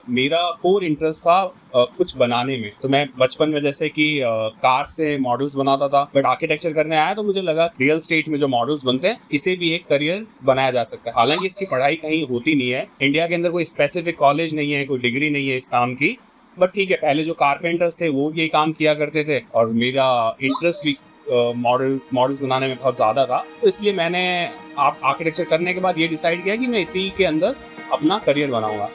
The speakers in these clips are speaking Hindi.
मेरा कोर इंटरेस्ट था कुछ बनाने में। तो मैं बचपन में जैसे कि कार से मॉडल्स बनाता था, बट आर्किटेक्चर करने आया तो मुझे लगा रियल स्टेट में जो मॉडल्स बनते हैं इसे भी एक करियर बनाया जा सकता है। हालांकि इसकी पढ़ाई कहीं होती नहीं है, इंडिया के अंदर कोई स्पेसिफिक कॉलेज नहीं है, कोई डिग्री नहीं है इस काम की। बट ठीक है, पहले जो कारपेंटर्स थे वो ये काम किया करते थे और मेरा इंटरेस्ट भी मॉडल्स बनाने में बहुत ज़्यादा था। तो इसलिए मैंने आर्किटेक्चर करने के बाद ये डिसाइड किया कि मैं इसी के अंदर अपना करियर बनाऊंगा।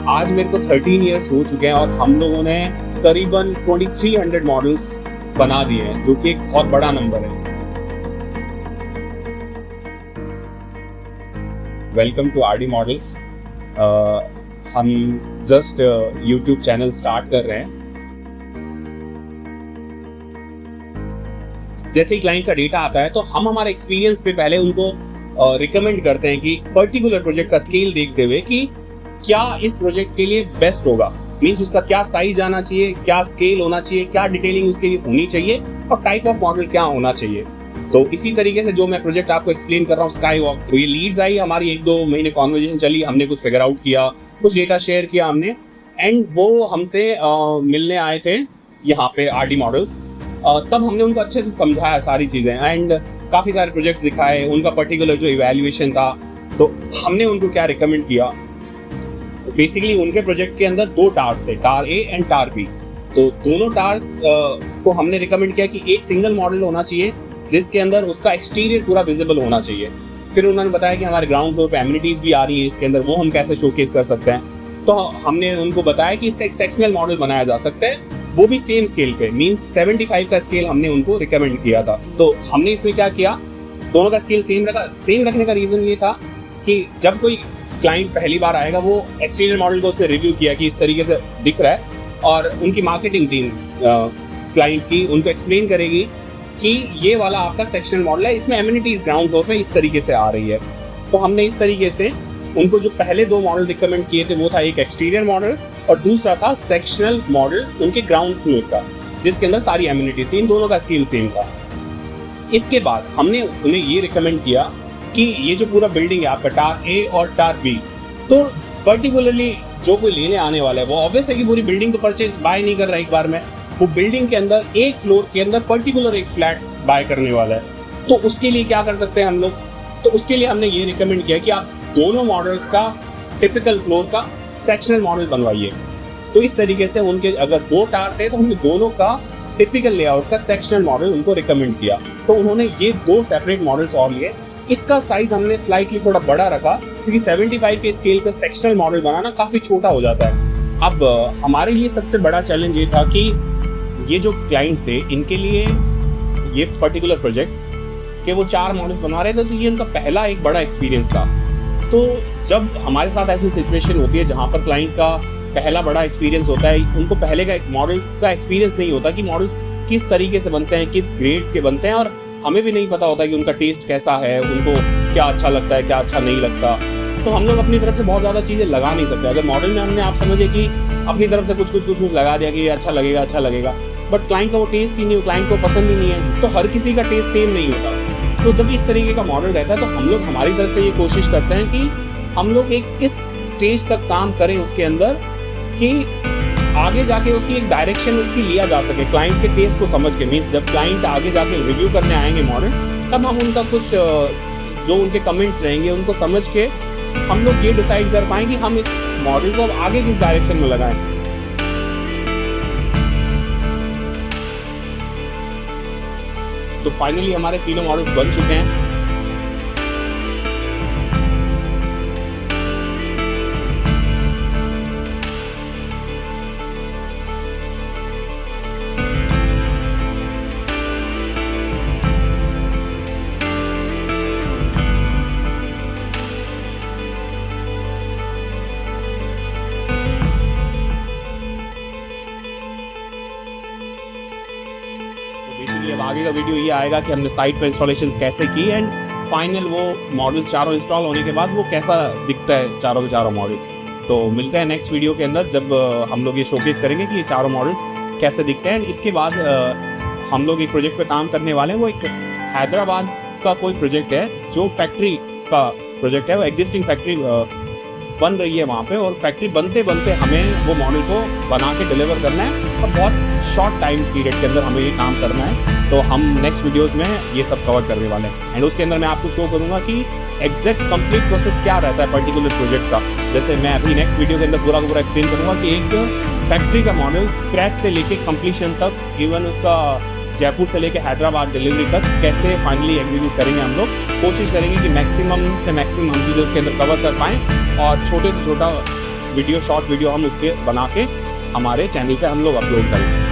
आज मेरे को 13 इयर्स हो चुके हैं और हम लोगों ने करीबन 2300 मॉडल्स बना दिए हैं, जो कि एक बहुत बड़ा नंबर है। Welcome to RD models. हम जस्ट यूट्यूब चैनल स्टार्ट कर रहे हैं। जैसे ही क्लाइंट का डेटा आता है तो हम हमारे एक्सपीरियंस पे पहले उनको रिकमेंड करते हैं कि पर्टिकुलर प्रोजेक्ट का स्केल देखते हुए कि क्या इस प्रोजेक्ट के लिए बेस्ट होगा। मीन्स उसका क्या साइज आना चाहिए, क्या स्केल होना चाहिए, क्या डिटेलिंग उसके लिए होनी चाहिए और टाइप ऑफ मॉडल क्या होना चाहिए। तो इसी तरीके से जो मैं प्रोजेक्ट आपको एक्सप्लेन कर रहा हूँ स्काई वॉक, तो ये लीड्स आई, हमारी 1-2 महीने कॉन्वर्जेशन चली, हमने कुछ फिगर आउट किया, कुछ डेटा शेयर किया हमने, एंड वो हमसे मिलने आए थे यहाँ पे आरडी मॉडल्स। तब हमने उनको अच्छे से समझाया सारी चीज़ें एंड काफ़ी सारे प्रोजेक्ट्स दिखाए, उनका पर्टिकुलर जो इवैल्यूएशन था। तो हमने उनको क्या रिकमेंड किया, बेसिकली उनके प्रोजेक्ट के अंदर 2 टार्स थे, टार ए एंड टार बी। तो दोनों टार्स को हमने रिकमेंड किया कि एक सिंगल मॉडल होना चाहिए जिसके अंदर उसका एक्सटीरियर पूरा विजिबल होना चाहिए। फिर उन्होंने बताया कि हमारे ग्राउंड फ्लोर पे एमिनिटीज़ भी आ रही हैं इसके अंदर, वो हम कैसे शोकेस कर सकते हैं। तो हमने उनको बताया कि इसका एक सेक्शनल मॉडल बनाया जा सकता है, वो भी सेम स्केल पे, मीन्स 75 का स्केल हमने उनको रिकमेंड किया था। तो हमने इसमें क्या किया, दोनों का स्केल सेम रखा। सेम रखने का रीज़न ये था कि जब कोई क्लाइंट पहली बार आएगा वो एक्सटीरियर मॉडल को उसने रिव्यू किया कि इस तरीके से दिख रहा है, और उनकी मार्केटिंग टीम क्लाइंट की उनको एक्सप्लेन करेगी कि ये वाला आपका सेक्शनल मॉडल है, इसमें एमिनिटीज ग्राउंड फ्लोर पे इस तरीके से आ रही है। तो हमने इस तरीके से उनको जो पहले 2 मॉडल रिकमेंड किए थे वो था एक एक्सटीरियर मॉडल और दूसरा था सेक्शनल मॉडल उनके ग्राउंड फ्लोर का, जिसके अंदर सारी एमिनिटीज थी। इन दोनों का स्केल सेम था। इसके बाद हमने उन्हें ये रिकमेंड किया कि ये जो पूरा बिल्डिंग है आपका टार ए और टार बी, तो पर्टिकुलरली जो कोई लेने आने वाला है वो ऑब्वियस है कि पूरी बिल्डिंग तो परचेज बाय नहीं कर रहा है एक बार में, वो बिल्डिंग के अंदर एक फ्लोर के अंदर पर्टिकुलर एक फ्लैट बाय करने वाला है। तो उसके लिए क्या कर सकते हैं हम लोग, तो उसके लिए हमने ये रिकमेंड किया कि आप दोनों मॉडल्स का टिपिकल फ्लोर का सेक्शनल मॉडल बनवाइए। तो इस तरीके से उनके अगर 2 टार थे तो हमने दोनों का टिपिकल लेआउट का सेक्शनल मॉडल उनको रिकमेंड किया। तो उन्होंने ये 2 सेपरेट मॉडल्स और लिए। इसका साइज हमने स्लाइटली थोड़ा बड़ा रखा क्योंकि 75 के स्केल पे सेक्शनल मॉडल बनाना काफ़ी छोटा हो जाता है। अब हमारे लिए सबसे बड़ा चैलेंज ये था कि ये जो क्लाइंट थे इनके लिए ये पर्टिकुलर प्रोजेक्ट के वो 4 मॉडल्स बना रहे थे, तो ये उनका पहला एक बड़ा एक्सपीरियंस था। तो जब हमारे साथ ऐसी सिचुएशन होती है जहाँ पर क्लाइंट का पहला बड़ा एक्सपीरियंस होता है, उनको पहले का एक मॉडल का एक्सपीरियंस नहीं होता कि मॉडल्स किस तरीके से बनते हैं, किस ग्रेड्स के बनते हैं, और हमें भी नहीं पता होता कि उनका टेस्ट कैसा है, उनको क्या अच्छा लगता है, क्या अच्छा नहीं लगता। तो हम लोग अपनी तरफ से बहुत ज़्यादा चीज़ें लगा नहीं सकते। अगर मॉडल में हमने आप समझे कि अपनी तरफ से कुछ लगा दिया कि ये अच्छा लगेगा, बट क्लाइंट का वो टेस्ट ही नहीं हो, क्लाइंट को पसंद ही नहीं है, तो हर किसी का टेस्ट सेम नहीं होता। तो जब इस तरीके का मॉडल रहता है तो हम लोग हमारी तरफ से ये कोशिश करते हैं कि हम लोग एक इस स्टेज तक काम करें उसके अंदर कि आगे जाके उसकी एक डायरेक्शन उसकी लिया जा सके क्लाइंट के टेस्ट को समझ के। मीन्स जब क्लाइंट आगे जाके रिव्यू करने आएंगे मॉडल, तब हम उनका कुछ जो उनके कमेंट्स रहेंगे उनको समझ के हम लोग ये डिसाइड कर पाएं कि हम इस मॉडल को अब आगे किस डायरेक्शन में लगाएं। तो फाइनली हमारे तीनों मॉडल्स बन चुके हैं। बेसिकली अब आगे का वीडियो ये आएगा कि हमने साइट पे इंस्टॉलेशंस कैसे की एंड फाइनल वो मॉडल चारों इंस्टॉल होने के बाद वो कैसा दिखता है चारों के चारों मॉडल्स। तो मिलते हैं नेक्स्ट वीडियो के अंदर जब हम लोग ये शोकेस करेंगे कि ये चारों मॉडल्स कैसे दिखते हैं। इसके बाद हम लोग एक प्रोजेक्ट पे काम करने वाले हैं, वो एक हैदराबाद का कोई प्रोजेक्ट है जो फैक्ट्री का प्रोजेक्ट है, वो एग्जिस्टिंग फैक्ट्री बन रही है वहाँ पे, और फैक्ट्री बनते बनते हमें वो मॉडल को बना के डिलीवर करना है और बहुत शॉर्ट टाइम पीरियड के अंदर हमें ये काम करना है। तो हम नेक्स्ट वीडियोस में ये सब कवर करने वाले हैं, एंड उसके अंदर मैं आपको शो करूँगा कि एग्जैक्ट कंप्लीट प्रोसेस क्या रहता है पर्टिकुलर प्रोजेक्ट का। जैसे मैं अभी नेक्स्ट वीडियो के अंदर पूरा एक्सप्लेन करूँगा कि एक फैक्ट्री का मॉडल स्क्रैच से लेके कंप्लीशन तक, इवन उसका जयपुर से लेके हैदराबाद डिलीवरी तक कैसे फाइनली एग्जीक्यूट करेंगे। हम लोग कोशिश करेंगे कि मैक्सिमम से मैक्सिमम हम चीज़ें उसके अंदर कवर कर पाएँ, और छोटे से छोटा वीडियो, शॉर्ट वीडियो हम उसके बना के हमारे चैनल पे हम लोग अपलोड करें।